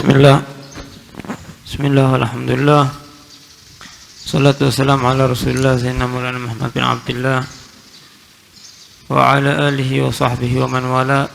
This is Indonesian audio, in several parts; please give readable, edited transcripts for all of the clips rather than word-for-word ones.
Bismillah. Bismillah, alhamdulillah. Salatu wassalamu ala Rasulillah Sayyidina Maulana Muhammad bin Abdullah wa ala alihi wa sahbihi wa man wala.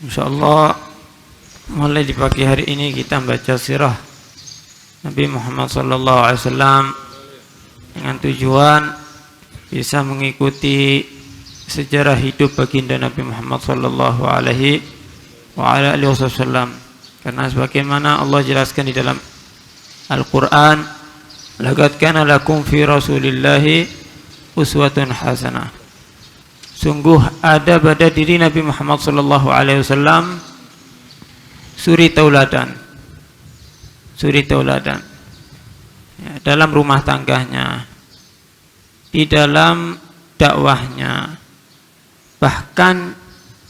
Insyaallah mulai di pagi hari ini kita membaca sirah Nabi Muhammad sallallahu alaihi wasallam dengan tujuan bisa mengikuti sejarah hidup baginda Nabi Muhammad sallallahu alaihi wasallam, karena sebagaimana Allah jelaskan di dalam Al-Quran, laqad kana lakum fi rasulillahi uswatun hasanah. Sungguh ada pada diri Nabi Muhammad sallallahu alaihi wasallam suri tauladan ya, dalam rumah tangganya, di dalam dakwahnya, bahkan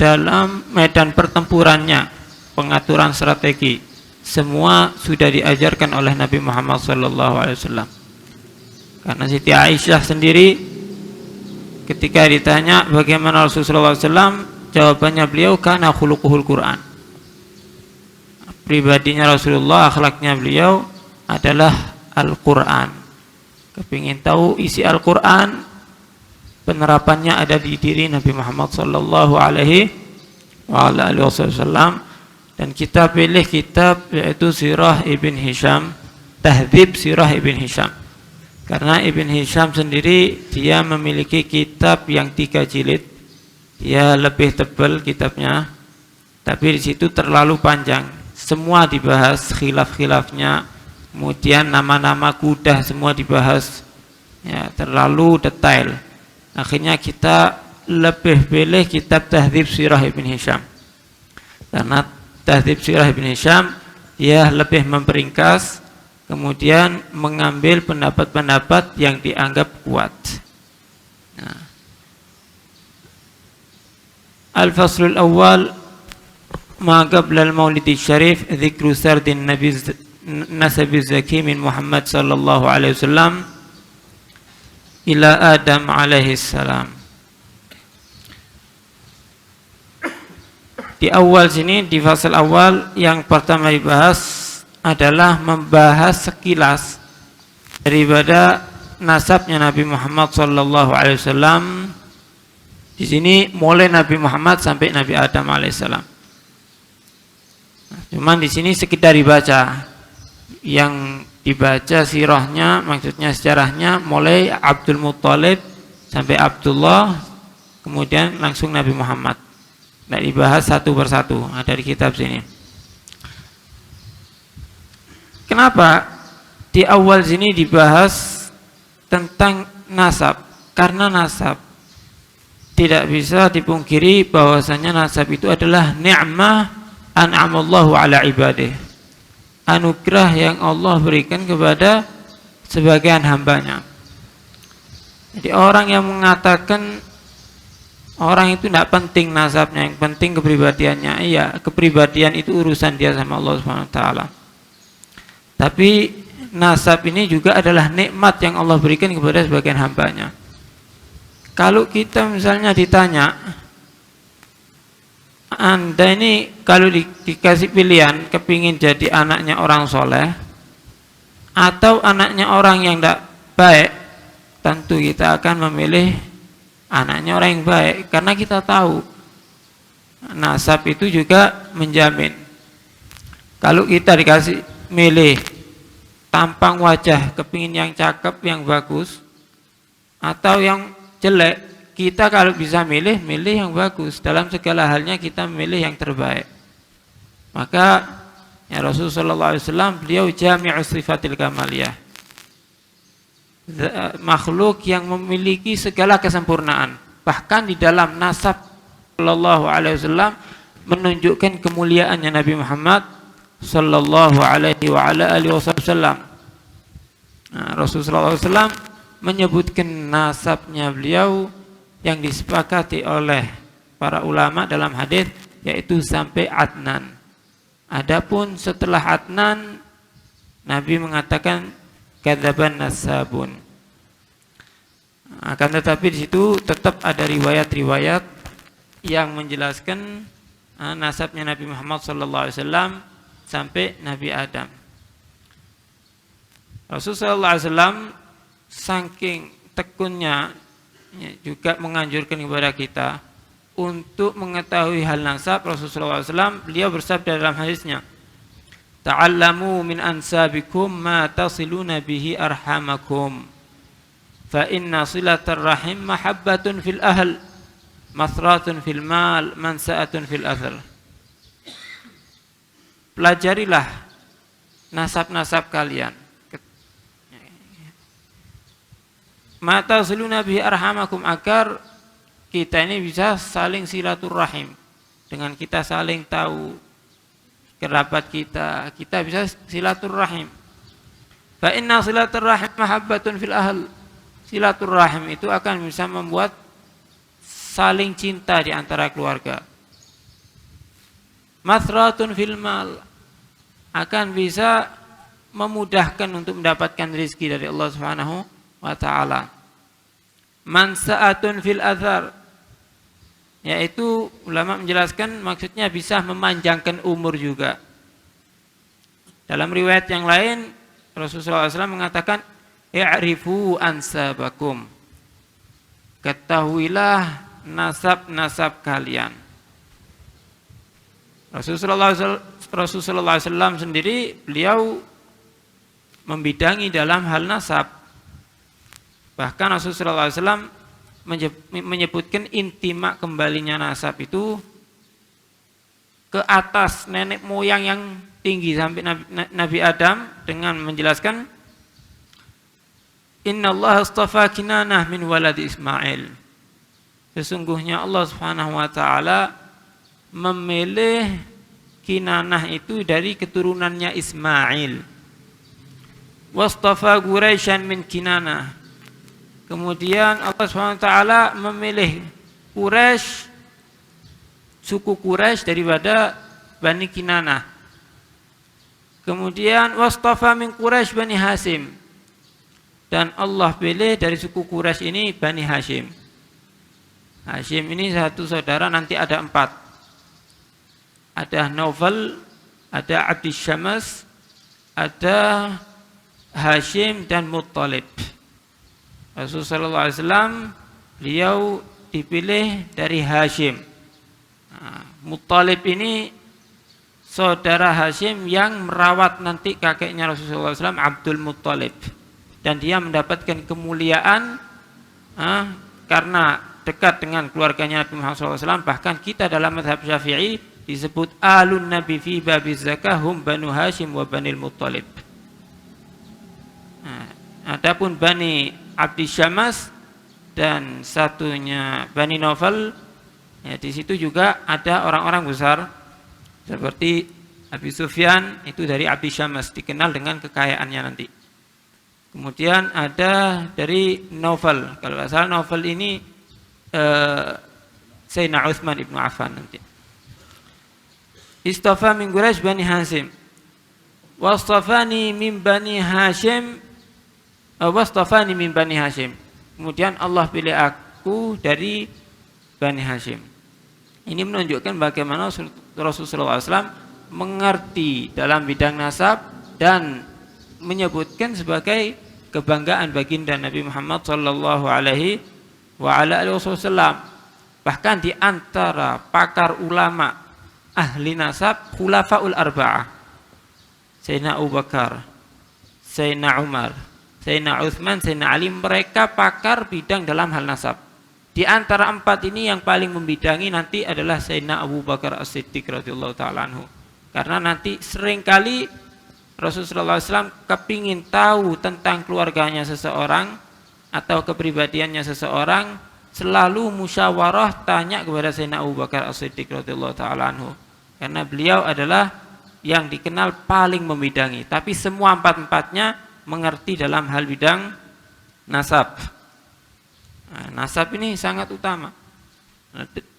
dalam medan pertempurannya, pengaturan strategi, semua sudah diajarkan oleh Nabi Muhammad SAW. Karena Siti Aisyah sendiri ketika ditanya bagaimana Rasulullah SAW, jawabannya beliau kana khuluquhul Quran. Pribadinya Rasulullah, akhlaknya beliau adalah Al-Quran. Kepingin tahu isi Al-Quran, penerapannya ada di diri Nabi Muhammad sallallahu alaihi wasallam. Dan kita pilih kitab yaitu Sirah Ibn Hisham, Tahdzib Sirah Ibn Hisham, karena Ibn Hisham sendiri dia memiliki kitab yang 3 jilid. Dia lebih tebal kitabnya, tapi di situ terlalu panjang, semua dibahas, khilaf-khilafnya, kemudian nama-nama kuda semua dibahas, ya, terlalu detail. Akhirnya kita lebih pilih kitab Tahdzib Sirah Ibn Hisham, karena Tahdzib Sirah Ibn Hisham dia lebih memperingkas, kemudian mengambil pendapat-pendapat yang dianggap kuat. Nah, Al-Faslul Awwal ma qabla al-Maulid Syarif, dzikru sardin Nabi Nasabi Zaki min Muhammad sallallahu alaihi wasallam ila Adam alaihi salam. Di awal sini, di fasal awal, yang pertama dibahas adalah membahas sekilas daripada nasabnya Nabi Muhammad sallallahu alaihi wasallam. Di sini mulai Nabi Muhammad sampai Nabi Adam alaihi salam. Cuman di sini sekedar dibaca. Yang dibaca sirahnya, maksudnya sejarahnya mulai Abdul Muttalib sampai Abdullah, kemudian langsung Nabi Muhammad. Tidak dibahas satu persatu, ada di kitab sini. Kenapa di awal sini dibahas tentang nasab? Karena nasab tidak bisa dipungkiri bahwasanya nasab itu adalah ni'mah an'amallahu ala ibadih, anugerah yang Allah berikan kepada sebagian hambanya. Jadi orang yang mengatakan orang itu tidak penting nasabnya, yang penting kepribadiannya, iya, kepribadian itu urusan dia sama Allah SWT. Tapi nasab ini juga adalah nikmat yang Allah berikan kepada sebagian hambanya. Kalau kita misalnya ditanya, Anda ini kalau dikasih pilihan kepingin jadi anaknya orang soleh atau anaknya orang yang tidak baik, tentu kita akan memilih anaknya orang yang baik, karena kita tahu nasab itu juga menjamin. Kalau kita dikasih milih tampang wajah, kepingin yang cakep, yang bagus, atau yang jelek, kita kalau bisa milih yang bagus. Dalam segala halnya kita memilih yang terbaik. Maka ya Rasulullah SAW beliau jami'us sifatil kamaliyah, makhluk yang memiliki segala kesempurnaan. Bahkan di dalam nasab sallallahu alaihi wasallam menunjukkan kemuliaannya Nabi Muhammad sallallahu alaihi wasallam. Rasulullah SAW menyebutkan nasabnya beliau yang disepakati oleh para ulama dalam hadis, yaitu sampai Adnan. Adapun setelah Adnan, Nabi mengatakan kadzaban nasabun. Akan tetapi di situ tetap ada riwayat-riwayat yang menjelaskan nasabnya Nabi Muhammad SAW sampai Nabi Adam. Rasulullah SAW saking tekunnya juga menganjurkan kepada kita untuk mengetahui hal nasab. Rasulullah SAW beliau bersabda dalam hadisnya, ta'allamu min ansabikum ma tasiluna bihi arhamakum fa inna silatar rahim mahabbatun fil ahl masratun fil mal mansa'atun fil athar. Pelajarilah nasab-nasab kalian, ma tasiluna bihi arhamakum, agar kita ini bisa saling silaturahim. Dengan kita saling tahu kerabat kita, kita bisa silaturahim. Fa inna silaturahim mahabbatun fil ahl. Silaturahim itu akan bisa membuat saling cinta di antara keluarga. Masratun fil mal, akan bisa memudahkan untuk mendapatkan rezeki dari Allah Subhanahu wa taala. Mansa'atun fil athar, yaitu ulama menjelaskan maksudnya bisa memanjangkan umur juga. Dalam riwayat yang lain Rasulullah SAW mengatakan, i'rifu ansabakum, ketahuilah nasab-nasab kalian. Rasulullah SAW sendiri beliau membidangi dalam hal nasab. Bahkan Rasulullah SAW menyebutkan intima kembalinya nasab itu ke atas nenek moyang yang tinggi sampai Nabi Adam, dengan menjelaskan, Inna Allah astafa Kinanah min waladi Ismail. Sesungguhnya Allah Subhanahu wa taala memilih Kinanah itu dari keturunannya Ismail. Wastafa Quraisyan min Kinanah. Kemudian Allah Subhanahu wa taala memilih Quraisy, suku Quraisy daripada Bani Kinanah. Kemudian wastafa min Quraisy Bani Hashim. Dan Allah pilih dari suku Quraisy ini Bani Hashim. Hashim ini satu saudara, nanti ada 4. Ada Naufal, ada Abdi Syams, ada Hashim dan Muttalib. Rasulullah SAW beliau dipilih dari Hashim. Muttalib ini saudara Hashim yang merawat nanti kakeknya Rasulullah SAW, Abdul Muttalib. Dan dia mendapatkan kemuliaan karena dekat dengan keluarganya Nabi Muhammad SAW. Bahkan kita dalam mazhab Syafi'i disebut alun Nabi fi babiz zakah hum Banu Hashim wa Banil Muttalib. Adapun Bani Abdi Syams dan satunya Bani Naufal, ya, di situ juga ada orang-orang besar seperti Abi Sufyan, itu dari Abdi Syams, dikenal dengan kekayaannya nanti. Kemudian ada dari Naufal, kalau tidak salah Naufal ini Sayyidina Utsman ibnu Affan nanti. Istafa min Quraisy Bani Hashim, wastafani min Bani Hashim, wastafani min Bani Hashim. Kemudian Allah pilih aku dari Bani Hashim. Ini menunjukkan bagaimana Rasulullah SAW mengerti dalam bidang nasab dan menyebutkan sebagai kebanggaan baginda Nabi Muhammad sallallahu alaihi wasallam. Bahkan di antara pakar ulama ahli nasab, khulafaul arba'ah, Sayyidina Abu Bakar, Sayyidina Umar, Sayyidina Utsman, Sayyidina Ali, mereka pakar bidang dalam hal nasab. Di antara 4 ini yang paling membidangi nanti adalah Sayyidina Abu Bakar As-Siddiq radhiyallahu ta'ala anhu. Karena nanti seringkali Rasulullah SAW kepingin tahu tentang keluarganya seseorang atau kepribadiannya seseorang, selalu musyawarah tanya kepada Sayyidina Abu Bakar As-Siddiq radhiyallahu ta'ala anhu. Karena beliau adalah yang dikenal paling membidangi. Tapi semua 4-4-nya mengerti dalam hal bidang nasab. Nasab ini sangat utama.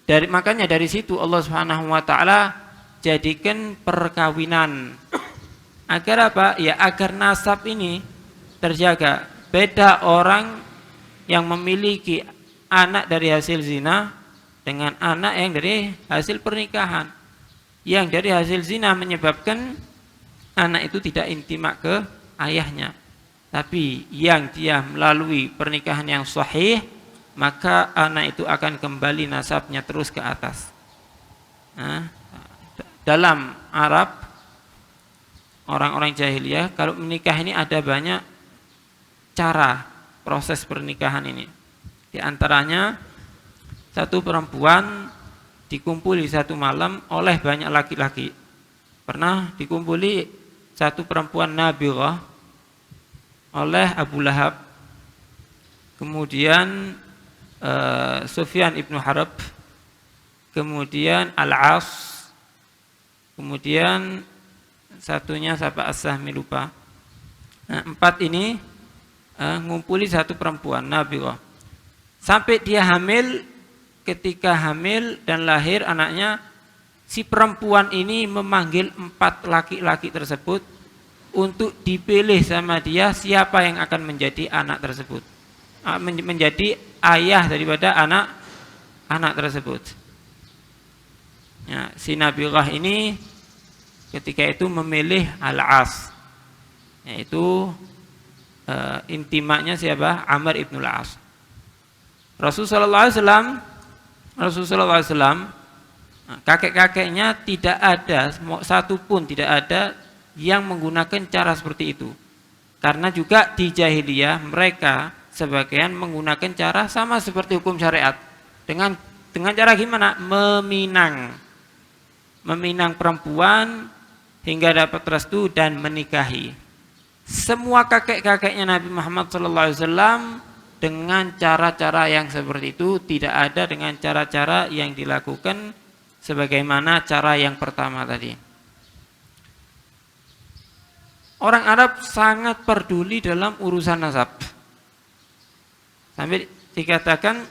Makanya dari situ Allah Subhanahu wa taala jadikan perkawinan. Agar apa? Ya agar nasab ini terjaga. Beda orang yang memiliki anak dari hasil zina dengan anak yang dari hasil pernikahan. yang dari hasil zina menyebabkan anak itu tidak intimak ke ayahnya. Tapi yang dia melalui pernikahan yang sahih, maka anak itu akan kembali nasabnya terus ke atas. Nah, dalam Arab, orang-orang jahiliyah kalau menikah ini ada banyak cara proses pernikahan ini. Di antaranya satu perempuan dikumpuli satu malam oleh banyak laki-laki. Pernah dikumpuli satu perempuan Nabirah oleh Abu Lahab, kemudian Sufyan ibnu Harb, kemudian Al-As, kemudian satunya siapa, As-Sahmi lupa. Nah, 4 ini ngumpuli satu perempuan Nabirah. Sampai dia hamil, ketika hamil dan lahir anaknya, si perempuan ini memanggil 4 laki-laki tersebut untuk dipilih sama dia siapa yang akan menjadi anak tersebut, menjadi ayah daripada anak tersebut. Ya, si Nabirah ini ketika itu memilih Al-As, yaitu intimaknya siapa? Amr ibn Al-As. Rasulullah SAW, kakek-kakeknya tidak ada, satu pun tidak ada yang menggunakan cara seperti itu. Karena juga di jahiliyah mereka sebagian menggunakan cara sama seperti hukum syariat. Dengan cara gimana? Meminang perempuan hingga dapat restu dan menikahi. Semua kakek-kakeknya Nabi Muhammad SAW dengan cara-cara yang seperti itu, tidak ada dengan cara-cara yang dilakukan sebagaimana cara yang pertama tadi. Orang Arab sangat peduli dalam urusan nasab. Sampai dikatakan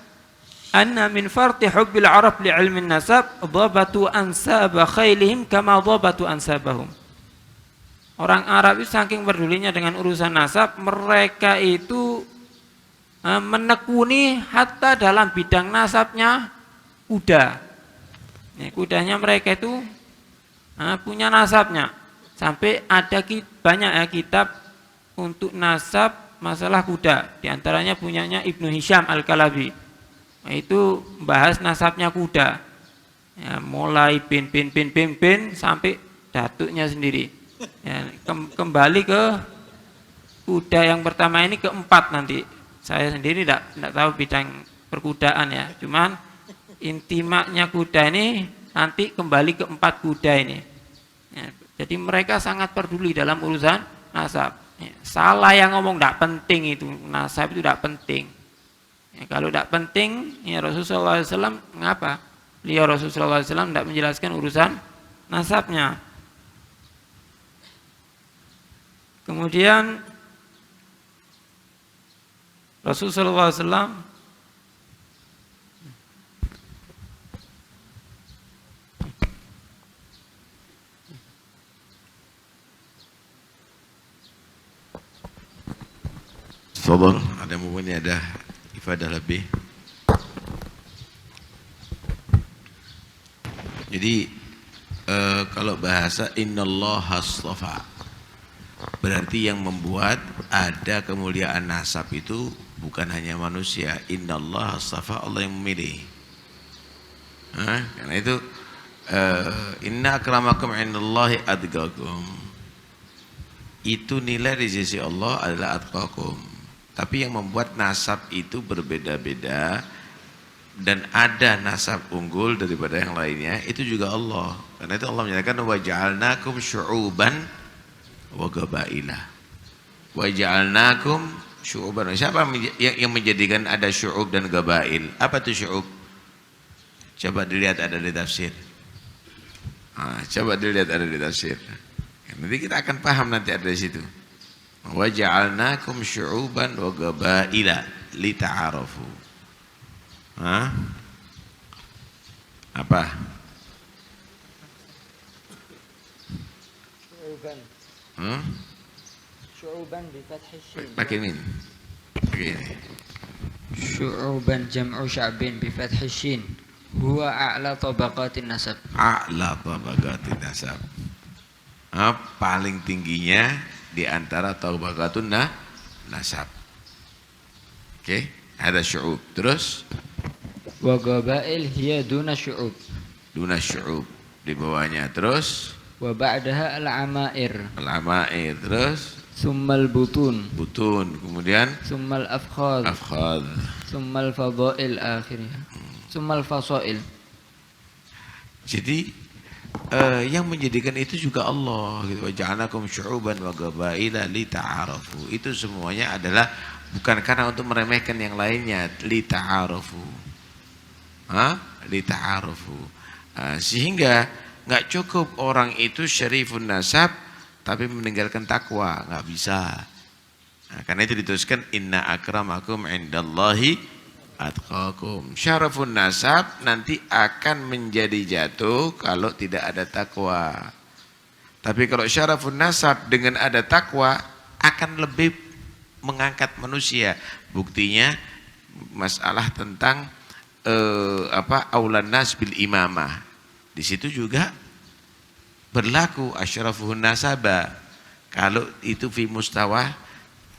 anna min farti hubbil Arab li ilmi nasab dhabatu ansab khailihim kama dhabatu ansabahum. Orang Arab itu saking pedulinya dengan urusan nasab, mereka itu menekuni hatta dalam bidang nasabnya kuda. Kudanya mereka itu punya nasabnya. Sampai ada banyak kitab untuk nasab masalah kuda. Di antaranya punyanya Ibnu Hisham Al-Kalabi. Itu bahas nasabnya kuda. Ya, mulai bin sampai datuknya sendiri. Ya, kembali ke kuda yang pertama ini keempat nanti. Saya sendiri tidak tahu bidang perkudaan ya. Cuman intimaknya kuda ini nanti kembali ke 4 kuda ini. Ya, jadi mereka sangat peduli dalam urusan nasab. Ya, salah yang ngomong tidak penting itu, nasab itu tidak penting. Ya, kalau tidak penting, ya Rasulullah SAW mengapa? Beliau Rasulullah SAW tidak menjelaskan urusan nasabnya. Kemudian Rasulullah SAW Tafadhol, ada mungkin ada ifadah lebih. Jadi kalau bahasa innallaha astafa, berarti yang membuat ada kemuliaan nasab itu bukan hanya manusia. Innallaha astafa, Allah yang memilih. Karena itu inna akramakum indallahi atqakum, itu nilai di sisi Allah adalah atqakum. Tapi yang membuat nasab itu berbeda-beda dan ada nasab unggul daripada yang lainnya itu juga Allah. Karena itu Allah menyatakan wa ja'alnakum syu'uban wa qabaila. Wa ja'alnakum syu'uban. Siapa yang menjadikan ada syu'ub dan qabail? Apa itu syu'ub? Coba dilihat ada di tafsir. Coba dilihat ada di tafsir. Nanti kita akan paham nanti ada di situ. Wa ja'alnakum syu'uban wa qabaila lita'arafu. Apa? Syu'uban. Syu'uban bi fathhi shin. Pakai min. Pakai ini. Syu'uban jam'u sya'bin bi fathhi shin Huwa a'la tabaqatin nasab. A'la tabaqatin nasab. Paling tingginya di antara tabaqatun nasab. Oke, ada syu'ub. Terus Wa qabail hiya duna syu'ub. duna syu'ub di bawahnya. Terus Wa ba'daha al-amair. al-amair. Terus Summal butun. butun. Kemudian Summal afkhad. afkhad. Summal fadail akhirnya. Summal fasail. Jadi yang menjadikan itu juga Allah gitu. Wa ja'alnakum syu'uban wa qabaila lita'arafu. Itu semuanya adalah bukan karena untuk meremehkan yang lainnya, lita'arafu. Lita'arafu. Sehingga enggak cukup orang itu syarifun nasab tapi meninggalkan takwa, enggak bisa. Karena itu dituliskan inna akramakum indallahi atqakum. Syarafun nasab nanti akan menjadi jatuh kalau tidak ada takwa. Tapi kalau syarafun nasab dengan ada takwa akan lebih mengangkat manusia. Buktinya masalah tentang aulan nas bil imamah. Di situ juga berlaku asyrafuhun nasaba. Kalau itu fi mustawa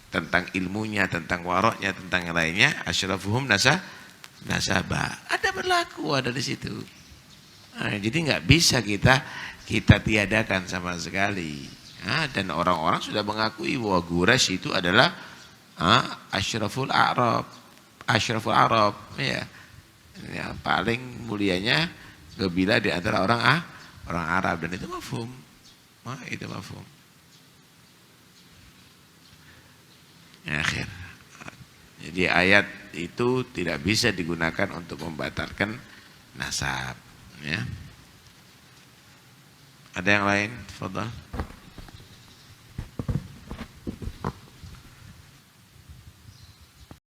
tentang ilmunya, tentang waroknya, tentang yang lainnya, asyrafuhum nasaba. Ada berlaku, ada di situ. Jadi nggak bisa kita tiadakan sama sekali. Dan orang-orang sudah mengakui bahwa Quraisy itu adalah asyraful Arab, ya. Yang paling mulianya kabilah di antara orang Arab, dan itu mafhum. Itu mafhum. Akhir. Jadi ayat itu tidak bisa digunakan untuk membatalkan nasab, ya. Ada yang lain? Fadhal.